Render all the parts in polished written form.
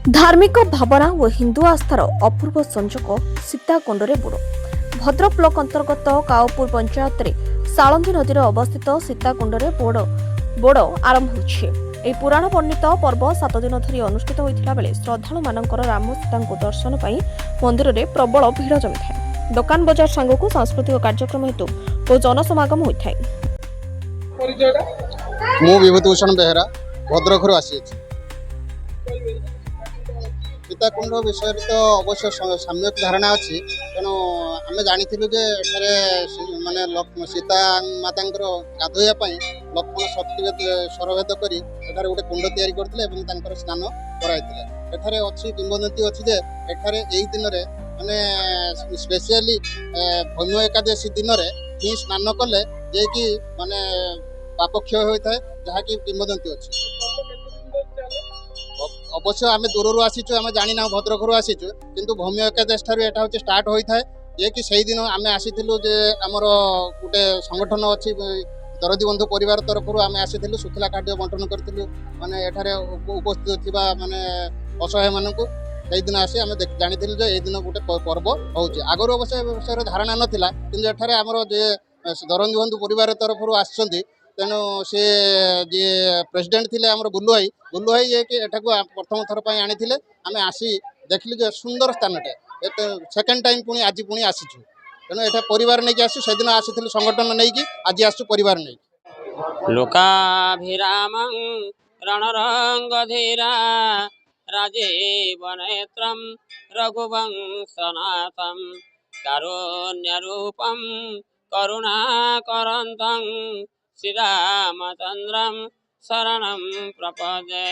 धार्मिक भावना और हिंदू आस्थार अपूर्व संजोग सीताकुंडरे बुड़ भद्रक ब्लॉक अंतर्गत काउपुर पंचायत सालंदी नदी अवस्थित सीताकुंडरे बोड़ आरंभ होछि। पुराण वर्णित पर्व 7 दिन धरी अनुष्ठित होइथिला बेले श्रद्धालु मानकर राम सीता दर्शन पाई मंदिर में प्रबल भिड़ जमी था। दुकान बजार सांगक सांस्कृतिक कार्यक्रम हेतु और जनसमागम होता है। मु विभूतिभूषण बेहरा भद्रक आसी सीताकुंड विषय तो अवश्य सम्यक धारणा अच्छी तेणु आम जानी माने सीता माता गाधोवाई लक्ष्मण शक्ति स्वरभेद कर गोटे कुंड तैयारी करते स्नान कराई अच्छी किंवदंती अच्छी एठारे यही दिन माने स्पेशली भौम एकादशी दिन ही स्नान कले जे कि माने पाप क्षय होता है जहाँकि किंवदंती अच्छी। अवश्य आम दूर आसीचु आम जानी ना भद्रक आसीचु किंतु भौम एकादशी ठार यहाँ हूँ स्टार्ट होता है जे कि से दिन आम आसीलु जे आमर गोटे संगठन अच्छी दरदी बंधु परिवार तरफ आम आसीलु सुखला खाद्य बंटन करूँ माने एठारे उपस्थित थी माने असहाय मानक से दिन आसी आम जानी जे ये दिन गोटे पर्व होगी आगर अवश्य विषय धारणा नाला कि एठारे आमर जे दरदी बंधु परिवार तरफ आसछन्ति तेणु सी जी प्रेसिडेंट थे आम बुल्लु भाई ये कि एठाक प्रथम थर पर आनी आम आसी देखिलु जो सुंदर स्थानटे सेकेंड टाइम पुणी आज पुणी आसीचु तेणु एटा परिवार नहीं आसु से दिन आसी संगठन नहीं आज आसु परिवार नहीं। लोकाभिरामं रणरंगधीरा राजीव नेत्रं रघुवंशनाथं कारुण्यरूपं करुणाकरन्तं श्रीरामचंद्रं शरणं प्रपदे।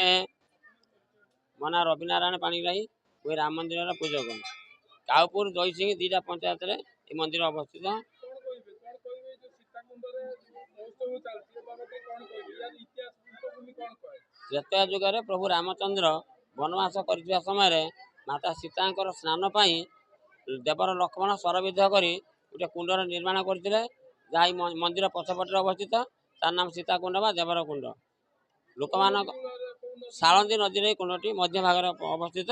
मना रविनारायण पाणिग्राही वही राम मंदिर पूजक काउपुर जयसिंह 2टा पंचायत रे ये मंदिर अवस्थित। त्रेता जुगर प्रभु रामचंद्र वनवास कर समय माता सीता स्नान पाई देवर लक्ष्मण स्वरविध कर गोटे कुंडर निर्माण करते जहाँ मंदिर पछपटे अवस्थित तार नाम सीताकुंड बा देवर कुंड। लोक मान सालंदी नदी कुंडटी मध्य भाग अवस्थित।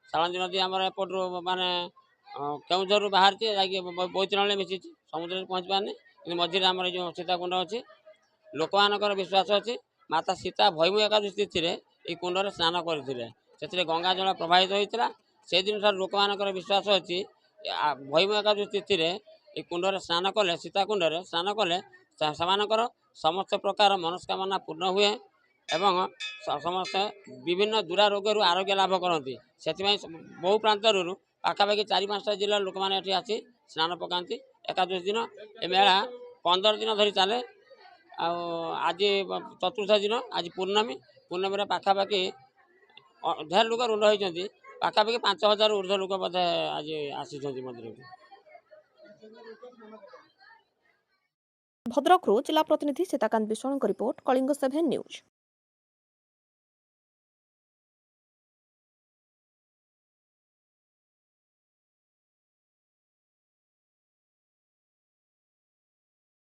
सालंदी नदी आम एपट माने केउझर बाहर बैतरणी मिशी समुद्र पहुँच पारनी कि मझे आम जो सीताकुंड अच्छी लोक मानकर विश्वास अच्छी माता सीता भैम एकादशी तिथि ये कुंड स्नान करते से गंगा जल प्रवाहित होता से दिन ठार लोक मानकर विश्वास अच्छी भैम एकादशी तिथि ये कुंड स्नान कले सीताकुंड स्नान कले से समस्त प्रकार मनस्कामना पूर्ण हुए एवं समस्त विभिन्न दुरारोग आरोग्य लाभ करती से बहु प्रांतर पाखापाखि 4-5टा जिला लोक मैंने आसी स्नान पकाती एकादशी दिन ए मेला 15 दिन धरी चले। आज चतुर्थ दिन आज पूर्णमी पूर्णमी पाखापाखि ढेर लोक रुंड होती पाखापाखि 5000 ऊर्ध्व लोक बोधे आज आसी मंदिर। भद्रक जिला प्रतिनिधि सीताकांत विश्वाल रिपोर्ट कलिंग 7 न्यूज।